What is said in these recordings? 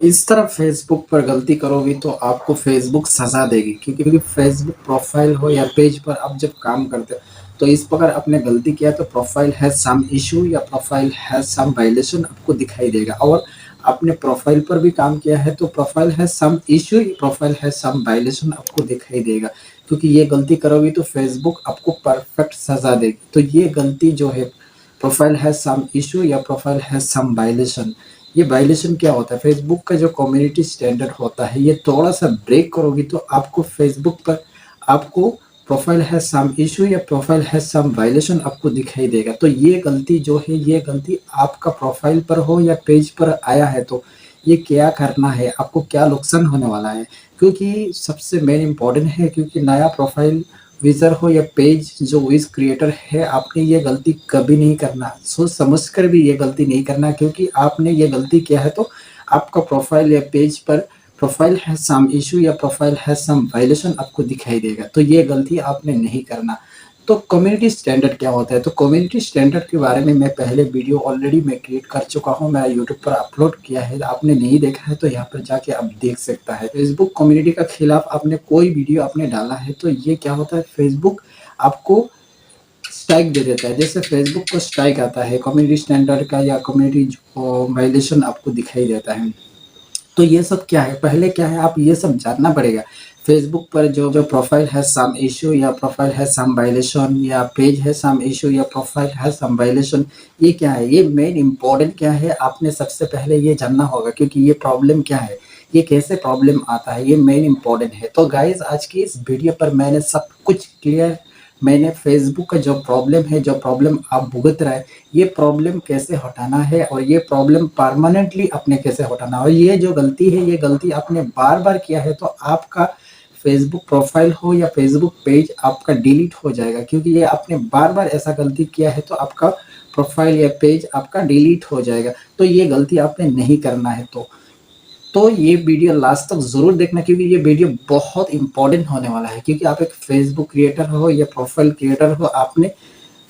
इस तरह फेसबुक पर गलती करोगी तो आपको फेसबुक सज़ा देगी क्योंकि फेसबुक प्रोफ़ाइल हो या पेज पर आप जब काम करते हो, तो इस प्रकार आपने गलती किया तो प्रोफ़ाइल हैज़ सम इश्यू या प्रोफ़ाइल हैज़ सम वायलेशन आपको दिखाई देगा और आपने प्रोफ़ाइल पर भी काम किया है तो प्रोफ़ाइल हैज़ सम इश्यू या प्रोफ़ाइल हैज़ सम वायलेशन आपको दिखाई देगा। क्योंकि ये गलती करोगी तो फेसबुक आपको परफ़ेक्ट सज़ा देगी। तो ये गलती जो है प्रोफ़ाइल हैज़ सम इश्यू या प्रोफ़ाइल हैज़ सम वायलेशन, ये वायलेशन क्या होता है? फेसबुक का जो कम्युनिटी स्टैंडर्ड होता है, ये थोड़ा-सा ब्रेक करोगी तो आपको फेसबुक पर आपको प्रोफाइल हैज़ सम इश्यू या प्रोफाइल हैज़ सम वायलेशन आपको दिखाई देगा। तो ये गलती जो है, ये गलती आपका प्रोफाइल पर हो या पेज पर आया है तो ये क्या करना है, आपको क्या नुकसान होने वाला है? क्योंकि सबसे मेन इम्पोर्टेंट है क्योंकि नया प्रोफाइल विज़र हो या पेज जो विज़ क्रिएटर है, आपने ये गलती कभी नहीं करना। सोच समझ कर भी ये गलती नहीं करना क्योंकि आपने ये गलती किया है तो आपका प्रोफ़ाइल या पेज पर प्रोफ़ाइल हैज़ सम इश्यू या प्रोफ़ाइल हैज़ सम वायलेशन आपको दिखाई देगा। तो ये गलती आपने नहीं करना। तो कम्युनिटी स्टैंडर्ड क्या होता है? तो कम्युनिटी स्टैंडर्ड के बारे में मैं पहले वीडियो ऑलरेडी मैं क्रिएट कर चुका हूँ, मेरा यूट्यूब पर अपलोड किया है। आपने नहीं देखा है तो यहाँ पर जाके आप देख सकता है। फेसबुक कम्युनिटी का खिलाफ आपने कोई वीडियो आपने डाला है तो ये क्या होता है फेसबुक आपको स्ट्राइक दे देता है। जैसे फेसबुक को स्ट्राइक आता है कम्युनिटी स्टैंडर्ड का या कम्युनिटी वायलेशन आपको दिखाई देता है। तो ये सब क्या है? पहले क्या है आप ये सब जानना पड़ेगा। फ़ेसबुक पर जो जो प्रोफ़ाइल हैज़ सम इश्यू या प्रोफ़ाइल हैज़ सम वायलेशन या पेज हैज़ सम इश्यू या प्रोफ़ाइल हैज़ सम वायलेशन, ये क्या है? ये मेन इम्पोर्टेंट क्या है? आपने सबसे पहले ये जानना होगा क्योंकि ये प्रॉब्लम क्या है? ये कैसे प्रॉब्लम आता है? ये मेन इम्पोर्टेंट है। तो गाइज़ आज की इस वीडियो पर मैंने सब कुछ क्लियर मैंने फ़ेसबुक का जो प्रॉब्लम है, जो प्रॉब्लम आप भुगत रहे हैं, ये प्रॉब्लम कैसे हटाना है और ये प्रॉब्लम परमानेंटली आपने कैसे हटाना है और ये जो गलती है, ये गलती आपने बार-बार किया है तो आपका फ़ेसबुक प्रोफ़ाइल हो या फ़ेसबुक पेज आपका डिलीट हो जाएगा क्योंकि ये आपने बार-बार ऐसा गलती किया है तो आपका प्रोफ़ाइल या पेज आपका डिलीट हो जाएगा। तो ये गलती आपने नहीं करना है तो ये वीडियो लास्ट तक ज़रूर देखना क्योंकि ये वीडियो बहुत इम्पोर्टेंट होने वाला है क्योंकि आप एक फ़ेसबुक क्रिएटर हो या प्रोफ़ाइल क्रिएटर हो, आपने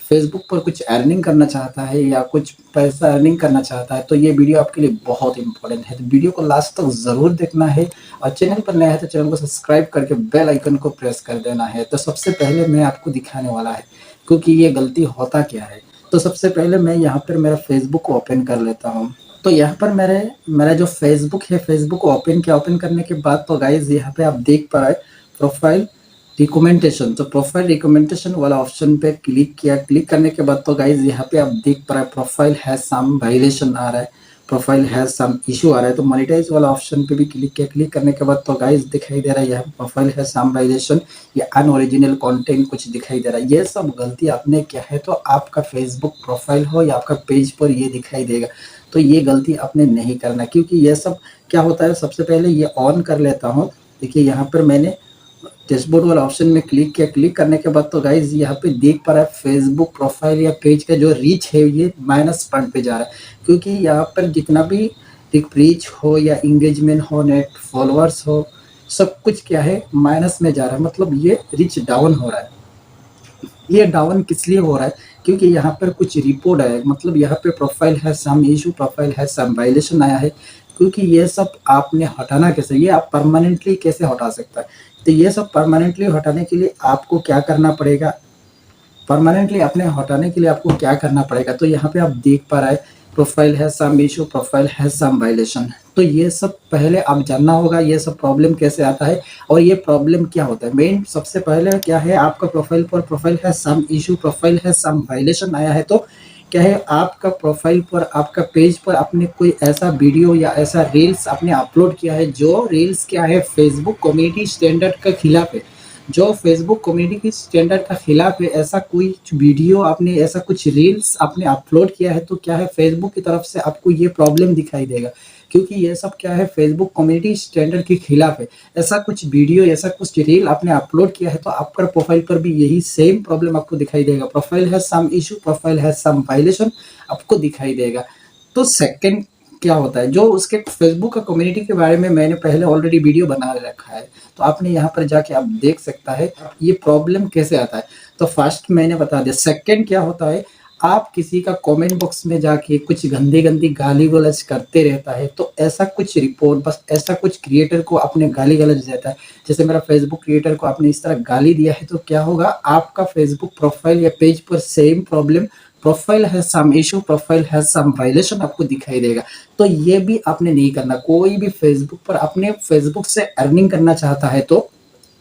फ़ेसबुक पर कुछ अर्निंग करना चाहता है या कुछ पैसा अर्निंग करना चाहता है, तो ये वीडियो आपके लिए बहुत इम्पोर्टेंट है। तो वीडियो को लास्ट तक ज़रूर देखना है और चैनल पर नया है तो चैनल को सब्सक्राइब करके बेल आइकन को प्रेस कर देना है। तो सबसे पहले मैं आपको दिखाने वाला है क्योंकि ये गलती होता क्या है। तो सबसे पहले मैं यहाँ पर मेरा फ़ेसबुक को ओपन कर लेता हूँ। तो यहाँ पर मेरा जो फ़ेसबुक है, फ़ेसबुक को ओपन किया, ओपन करने के बाद तो गाइज़ यहाँ पे आप देख पा रहे हैं प्रोफ़ाइल रिकमेंडेशन, तो प्रोफ़ाइल रिकमेंडेशन वाला ऑप्शन पे क्लिक किया, क्लिक करने के बाद तो गाइज़ यहाँ पे आप देख पा रहे हैं प्रोफ़ाइल हैज़ सम वायलेशन आ रहा है, प्रोफ़ाइल हैज़ सम इश्यू आ रहा है, तो मोनेटाइज़ वाला ऑप्शन पे भी क्लिक किया, क्लिक करने के बाद तो गाइज़ दिखाई दे रहा है यहाँ प्रोफ़ाइल हैज़ सम वायलेशन या अनओरिजिनल कंटेंट कुछ दिखाई दे रहा है। ये सब गलती आपने किया है तो आपका फ़ेसबुक प्रोफ़ाइल हो या आपका पेज पर ये दिखाई देगा। तो ये गलती आपने नहीं करना क्योंकि ये सब क्या होता है सबसे पहले ये ऑन कर लेता हूँ। देखिए यहाँ पर मैंने डैशबोर्ड वाला ऑप्शन में क्लिक किया, क्लिक करने के बाद तो गाइज़ यहाँ पे देख पा रहा है फेसबुक प्रोफ़ाइल या पेज का जो रीच है ये माइनस पॉइंट पे जा रहा है। क्योंकि यहाँ पर जितना भी एक रीच हो या एंगेजमेंट हो, नेट फॉलोअर्स हो, सब कुछ क्या है माइनस में जा रहा है, मतलब ये रीच डाउन हो रहा है। ये डाउन किस लिए हो रहा है? क्योंकि यहाँ पर कुछ रिपोर्ट आया है, मतलब यहाँ पे profile has some issue, profile has some violation आया है। क्योंकि ये सब आपने हटाना कैसे? ये आप परमानेंटली कैसे हटा सकता है? तो ये सब परमानेंटली हटाने के लिए आपको क्या करना पड़ेगा? परमानेंटली अपने हटाने के लिए आपको क्या करना पड़ेगा? तो यहाँ पे आप देख पा रहा है profile has some issue, profile has some violation. तो ये सब पहले आप जानना होगा ये सब प्रॉब्लम कैसे आता है और ये प्रॉब्लम क्या होता है? मेन सबसे पहले क्या है आपका प्रोफ़ाइल पर profile has some issue, profile has some violation आया है तो क्या है आपका प्रोफ़ाइल पर, आपका पेज पर आपने कोई ऐसा वीडियो या ऐसा रील्स आपने अपलोड किया है जो रील्स क्या है फ़ेसबुक कम्युनिटी स्टैंडर्ड के खिलाफ है। जो फेसबुक कम्युनिटी के स्टैंडर्ड का खिलाफ है, ऐसा कोई वीडियो आपने, ऐसा कुछ रील्स आपने अपलोड किया है तो क्या है फेसबुक की तरफ से आपको ये प्रॉब्लम दिखाई देगा। क्योंकि ये सब क्या है फेसबुक कम्युनिटी स्टैंडर्ड के खिलाफ है। ऐसा कुछ वीडियो, ऐसा कुछ रील आपने अपलोड किया है तो आपका प्रोफाइल पर भी यही सेम प्रॉब्लम आपको दिखाई देगा। Profile has some issue, profile has some violation आपको दिखाई देगा। तो सेकंड क्या होता है, जो उसके फेसबुक का कम्युनिटी के बारे में मैंने पहले ऑलरेडी वीडियो बना रखा है, तो आपने यहाँ पर जाके आप देख सकता है ये प्रॉब्लम कैसे आता है। तो फर्स्ट मैंने बता दिया। सेकंड क्या होता है, आप किसी का कमेंट बॉक्स में जाके कुछ गंदी-गंदी गाली-गलौज करते रहता है, तो ऐसा कुछ रिपोर्ट बस ऐसा कुछ क्रिएटर को आपने गाली-गलौज देता है, जैसे मेरा फेसबुक क्रिएटर को आपने इस तरह गाली दिया है, तो क्या होगा आपका फेसबुक प्रोफाइल या पेज पर same problem profile has some issue, profile has some violation आपको दिखाई देगा। तो ये भी आपने नहीं करना। कोई भी फेसबुक पर अपने फेसबुक से अर्निंग करना चाहता है तो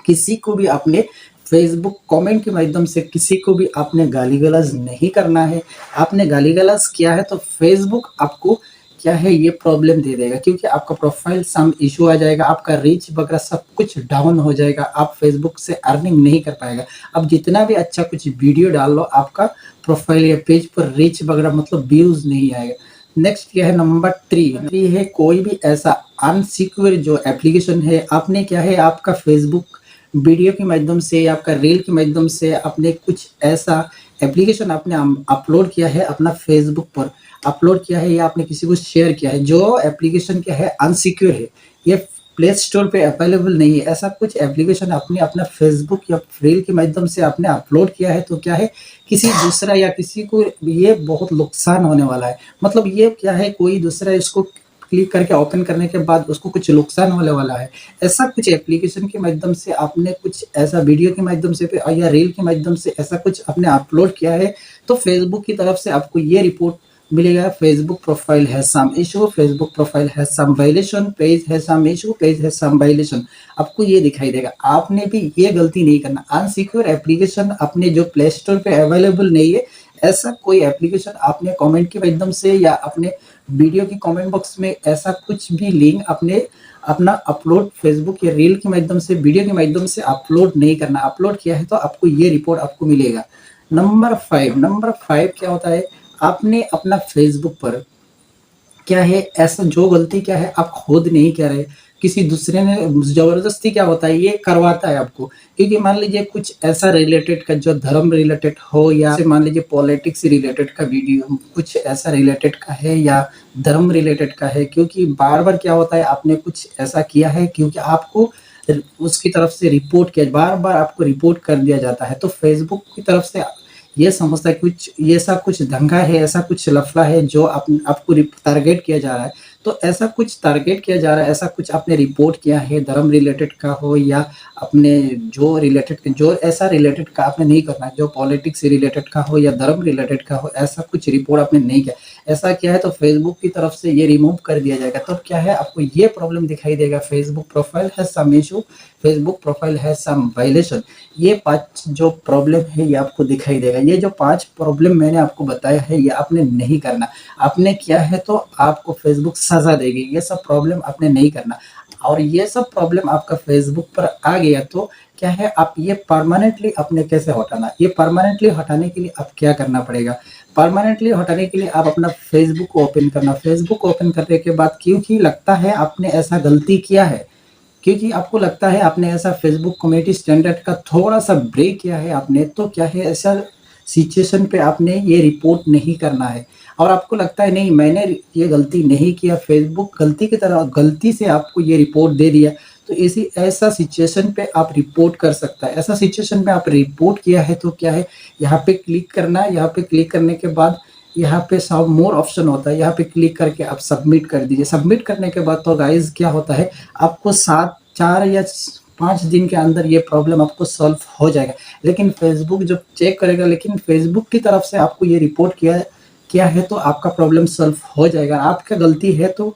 किसी को भी आपने फेसबुक कमेंट के माध्यम से किसी को भी आपने गाली-गलौज नहीं करना है। आपने गाली-गलौज किया है तो फेसबुक आपको क्या है ये प्रॉब्लम दे देगा क्योंकि आपका प्रोफाइल सम इश्यू आ जाएगा, आपका रीच वगैरह सब कुछ डाउन हो जाएगा, आप फेसबुक से अर्निंग नहीं कर पाएगा। अब जितना भी अच्छा कुछ वीडियो डाल लो, आपका प्रोफाइल या पेज पर रीच वगैरह मतलब व्यूज़ नहीं आएगा। नेक्स्ट क्या है नंबर 3 है कोई भी ऐसा अनसिक्योर जो एप्लीकेशन है, आपने क्या है आपका फेसबुक वीडियो के माध्यम से या आपका रील के माध्यम से आपने कुछ ऐसा एप्लीकेशन आपने अपलोड किया है अपना फेसबुक पर अपलोड किया है या आपने किसी को शेयर किया है जो एप्लीकेशन क्या है अनसिक्योर है, ये प्ले स्टोर पे अवेलेबल नहीं है। ऐसा कुछ एप्लीकेशन आपने अपना फेसबुक या रील के माध्यम से आपने अपलोड किया है तो क्या है किसी दूसरा या किसी को ये बहुत नुकसान होने वाला है। मतलब ये क्या है कोई दूसरा इसको क्लिक करके ओपन करने के बाद उसको कुछ नुकसान होने वाला है। ऐसा कुछ एप्लीकेशन के माध्यम से आपने कुछ ऐसा वीडियो के माध्यम से या रील के माध्यम से ऐसा कुछ आपने अपलोड किया है, तो फेसबुक की तरफ से आपको ये रिपोर्ट मिलेगा Facebook profile has some issue, Facebook profile has some violation, page has some issue, page has some violation. आपको ये दिखाई देगा। आपने भी ये गलती नहीं करना। अनसिक्योर एप्लीकेशन अपने जो प्ले स्टोर पे अवेलेबल नहीं है, ऐसा कोई एप्लीकेशन आपने कमेंट के माध्यम से या अपने वीडियो की कमेंट बॉक्स में ऐसा कुछ भी लिंक अपने अपना अपलोड फेसबुक या रील के माध्यम से वीडियो के माध्यम से अपलोड नहीं करना। अपलोड किया है तो आपको ये रिपोर्ट आपको मिलेगा। नंबर 5 क्या होता है आपने अपना फेसबुक पर क्या है ऐसा जो गलती क्या है आप खुद नहीं कह रहे, किसी दूसरे ने ज़बरदस्ती क्या होता है ये करवाता है आपको। क्योंकि मान लीजिए कुछ ऐसा रिलेटेड का जो धर्म रिलेटेड हो या जैसे मान लीजिए पॉलिटिक्स से रिलेटेड का वीडियो कुछ ऐसा रिलेटेड का है या धर्म रिलेटेड का है क्योंकि बार-बार क्या होता है आपने कुछ ऐसा किया है क्योंकि आपको उसकी तरफ से रिपोर्ट किया बार-बार आपको रिपोर्ट कर दिया जाता है। तो फेसबुक की तरफ से ये समझता है कुछ ये ऐसा कुछ दंगा है, ऐसा कुछ लफड़ा है जो आपको टारगेट किया जा रहा है। तो ऐसा कुछ टारगेट किया जा रहा है, ऐसा कुछ आपने रिपोर्ट किया है धर्म रिलेटेड का हो या अपने जो ऐसा रिलेटेड का आपने नहीं करना है, जो पॉलिटिक्स से रिलेटेड का हो या धर्म रिलेटेड का हो, ऐसा कुछ रिपोर्ट आपने नहीं किया। ऐसा किया है तो फेसबुक की तरफ से ये रिमूव कर दिया जाएगा। तब क्या है आपको ये प्रॉब्लम दिखाई देगा Facebook profile has some issue, Facebook profile has some violation. ये 5 जो प्रॉब्लम है ये आपको दिखाई देगा। ये जो 5 प्रॉब्लम मैंने आपको बताया है ये आपने नहीं करना। आपने किया है तो आपको फेसबुक सज़ा देगी। ये सब प्रॉब्लम आपने नहीं करना और ये सब प्रॉब्लम आपका फेसबुक पर आ गया तो क्या है आप ये परमानेंटली आपने कैसे हटाना? ये परमानेंटली हटाने के लिए अब क्या करना पड़ेगा? परमानेंटली हटाने के लिए आप अपना फेसबुक ओपन करना। फेसबुक ओपन करने के बाद क्योंकि लगता है आपने ऐसा गलती किया है, क्योंकि आपको लगता है आपने ऐसा फेसबुक कम्युनिटी स्टैंडर्ड का थोड़ा-सा ब्रेक किया है आपने, तो क्या है ऐसा सिचुएशन पे आपने ये रिपोर्ट नहीं करना है और आपको लगता है नहीं मैंने ये गलती नहीं किया, फेसबुक गलती की तरह गलती से आपको ये रिपोर्ट दे दिया, तो इसी ऐसा सिचुएशन पे आप रिपोर्ट कर सकता है। ऐसा सिचुएशन में आप रिपोर्ट किया है तो क्या है, यहाँ पे क्लिक करना है, यहाँ पे क्लिक करने के बाद यहाँ पे सब मोर ऑप्शन होता है, यहाँ पे क्लिक करके आप सबमिट कर दीजिए। सबमिट करने के बाद तो गाइज़ क्या होता है, आपको 4 या 5 दिन के अंदर ये प्रॉब्लम आपको सॉल्व हो जाएगा। लेकिन फेसबुक जब चेक करेगा लेकिन फेसबुक की तरफ से आपको ये रिपोर्ट किया है तो आपका प्रॉब्लम सॉल्व हो जाएगा। आपका गलती है तो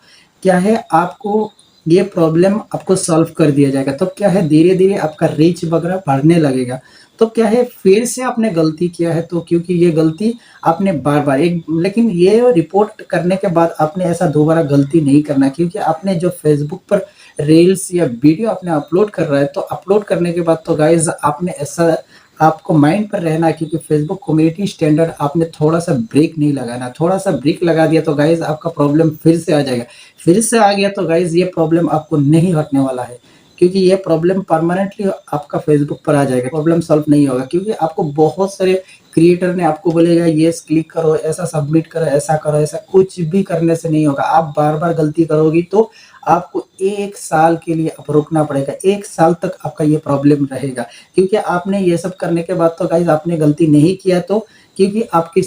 क्या है आपको ये प्रॉब्लम आपको सॉल्व कर दिया जाएगा। तब क्या है धीरे-धीरे आपका रीच वगैरह बढ़ने लगेगा। तो क्या है फिर से आपने गलती किया है तो क्योंकि ये गलती आपने बार-बार एक लेकिन ये रिपोर्ट करने के बाद आपने ऐसा दोबारा गलती नहीं करना क्योंकि आपने जो फेसबुक पर रील्स या वीडियो आपने अपलोड कर रहा है तो अपलोड करने के बाद तो गाइज़ आपने ऐसा आपको माइंड पर रहना है क्योंकि फेसबुक कम्युनिटी स्टैंडर्ड आपने थोड़ा-सा ब्रेक नहीं लगाना। थोड़ा-सा ब्रेक लगा दिया तो गाइज़ आपका प्रॉब्लम फिर से आ जाएगा। फिर से आ गया तो गाइज़ ये प्रॉब्लम आपको नहीं हटने वाला है। क्योंकि ये प्रॉब्लम परमानेंटली आपका फेसबुक पर आ जाएगा, प्रॉब्लम सॉल्व नहीं होगा क्योंकि आपको बहुत सारे क्रिएटर ने आपको बोलेगा येस क्लिक करो, ऐसा सबमिट करो, ऐसा कुछ भी करने से नहीं होगा। आप बार-बार गलती करोगी तो आपको 1 साल के लिए अब रुकना पड़ेगा, 1 साल तक आपका ये प्रॉब्लम रहेगा क्योंकि आपने ये सब करने के बाद तो गाइज़ आपने गलती नहीं किया तो क्योंकि आपके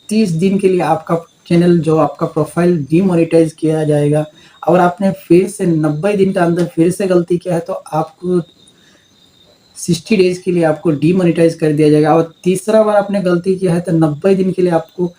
30 दिन के लिए आपका चैनल जो आपका प्रोफाइल डीमोनेटाइज किया जाएगा और आपने फिर से 90 दिन के अंदर फिर से गलती किया है तो आपको 60 डेज़ के लिए आपको डीमोनेटाइज कर दिया जाएगा और तीसरा बार आपने गलती किया है तो 90 दिन के लिए आपको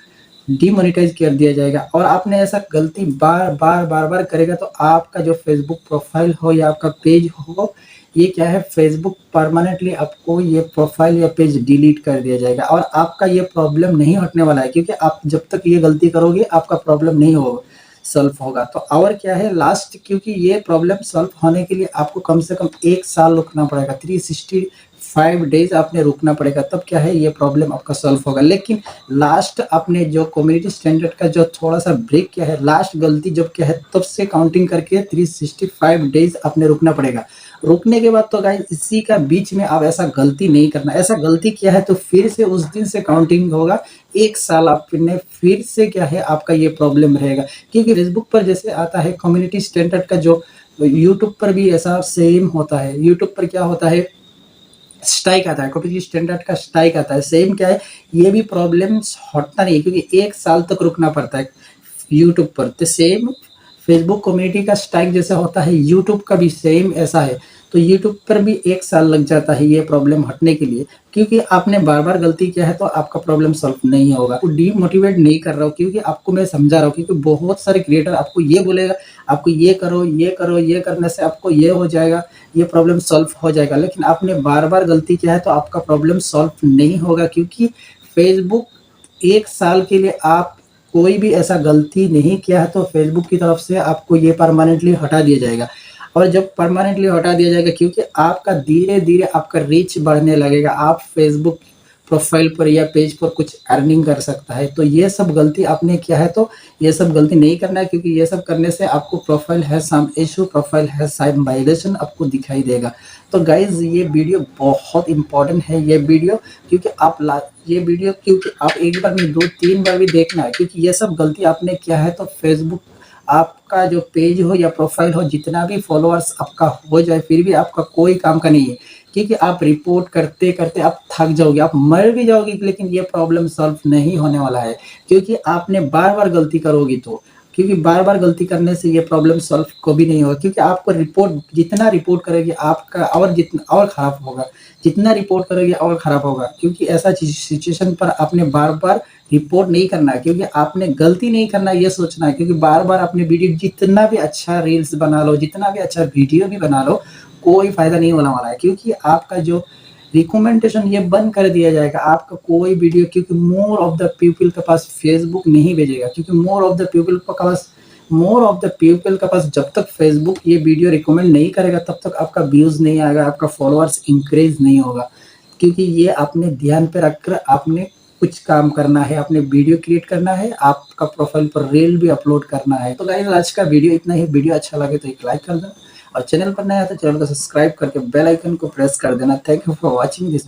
डीमोनेटाइज कर दिया जाएगा। और आपने ऐसा गलती बार-बार करेगा तो आपका जो फ़ेसबुक प्रोफ़ाइल हो या आपका पेज हो, ये क्या है, फ़ेसबुक परमानेंटली आपको ये प्रोफ़ाइल या पेज डिलीट कर दिया जाएगा और आपका ये प्रॉब्लम नहीं हटने वाला है क्योंकि आप जब तक ये गलती करोगे आपका प्रॉब्लम नहीं हो सॉल्व होगा। तो और क्या है लास्ट, क्योंकि ये प्रॉब्लम सॉल्व होने के लिए आपको कम से कम 1 साल रुकना पड़ेगा, 365 डेज़ आपने रुकना पड़ेगा, तब क्या है ये प्रॉब्लम आपका सॉल्व होगा। लेकिन लास्ट आपने जो कम्युनिटी स्टैंडर्ड का जो थोड़ा-सा ब्रेक किया है, लास्ट गलती जब क्या है तब से काउंटिंग करके 365 डेज़ आपने रुकना पड़ेगा। रुकने के बाद तो गाइस इसी का बीच में अब ऐसा गलती नहीं करना। ऐसा गलती किया है तो फिर से उस दिन से काउंटिंग होगा, 1 साल आपने फिर से क्या है आपका ये प्रॉब्लम रहेगा। क्योंकि फेसबुक पर जैसे आता है कम्युनिटी स्टैंडर्ड का, जो यूट्यूब पर भी ऐसा सेम होता है। यूट्यूब पर क्या होता है, स्ट्राइक आता है, कम्युनिटी स्टैंडर्ड का स्ट्राइक आता है। सेम क्या है, ये भी प्रॉब्लम्स हटता नहीं है क्योंकि 1 साल तक रुकना पड़ता है यूट्यूब पर। तो सेम फेसबुक कम्युनिटी का स्ट्राइक जैसा होता है, यूट्यूब का भी सेम ऐसा है। तो यूट्यूब पर भी 1 साल लग जाता है ये प्रॉब्लम हटने के लिए, क्योंकि आपने बार-बार गलती किया है तो आपका प्रॉब्लम सॉल्व नहीं होगा। आपको डीमोटिवेट नहीं कर रहा हूँ क्योंकि आपको मैं समझा रहा हूँ, क्योंकि बहुत सारे क्रिएटर आपको ये बोलेगा, आपको ये करो, ये करो, ये करने से आपको ये हो जाएगा, ये प्रॉब्लम सॉल्व हो जाएगा। लेकिन आपने बार-बार गलती किया है तो आपका प्रॉब्लम सॉल्व नहीं होगा, क्योंकि फेसबुक 1 साल के लिए आप कोई भी ऐसा गलती नहीं किया है तो फेसबुक की तरफ से आपको ये परमानेंटली हटा दिया जाएगा। और जब परमानेंटली हटा दिया जाएगा, क्योंकि आपका धीरे-धीरे आपका रीच बढ़ने लगेगा, आप फेसबुक प्रोफ़ाइल पर या पेज पर कुछ अर्निंग कर सकता है। तो ये सब गलती आपने किया है तो ये सब गलती नहीं करना है, क्योंकि ये सब करने से आपको profile has some issue, profile has some violation आपको दिखाई देगा। तो गाइज़ ये वीडियो बहुत इम्पोर्टेंट है, ये वीडियो क्योंकि आप एक बार नहीं 2-3 बार भी देखना है, क्योंकि ये सब गलती आपने किया है तो फेसबुक आपका जो पेज हो या प्रोफ़ाइल हो, जितना भी फ़ॉलोअर्स आपका हो जाए, फिर भी आपका कोई काम का नहीं है। क्योंकि आप रिपोर्ट करते-करते आप थक जाओगे, आप मर भी जाओगे, लेकिन ये प्रॉब्लम सॉल्व नहीं होने वाला है, क्योंकि आपने बार-बार गलती करोगी तो। क्योंकि बार-बार गलती करने से ये प्रॉब्लम सॉल्व कभी नहीं होगा, क्योंकि आपको रिपोर्ट जितना रिपोर्ट करोगे आपका और जितना और ख़राब होगा, जितना रिपोर्ट करोगे और ख़राब होगा। क्योंकि ऐसा सिचुएशन पर आपने बार-बार रिपोर्ट नहीं करना है, क्योंकि आपने गलती नहीं करना है ये सोचना है, क्योंकि बार-बार अपनी वीडियो जितना भी अच्छा रील्स बना लो, जितना भी अच्छा वीडियो भी बना लो, कोई फ़ायदा नहीं होने वाला है, क्योंकि आपका जो रिकमेंडेशन ये बंद कर दिया जाएगा। आपका कोई वीडियो, क्योंकि मोर ऑफ द पीपल के पास फेसबुक नहीं भेजेगा, क्योंकि मोर ऑफ द पीपल के पास जब तक फेसबुक ये वीडियो रिकमेंड नहीं करेगा तब तक आपका व्यूज़ नहीं आएगा, आपका फॉलोअर्स इंक्रीज़ नहीं होगा। क्योंकि ये आपने ध्यान पे रखकर आपने कुछ काम करना है, आपने वीडियो क्रिएट करना है, आपका प्रोफ़ाइल पर रील भी अपलोड करना है। तो गाइस आज का वीडियो इतना ही। वीडियो अच्छा लगे तो एक लाइक कर देना और चैनल पर नया है तो चैनल को सब्सक्राइब करके बेल आइकन को प्रेस कर देना। Thank you for watching this.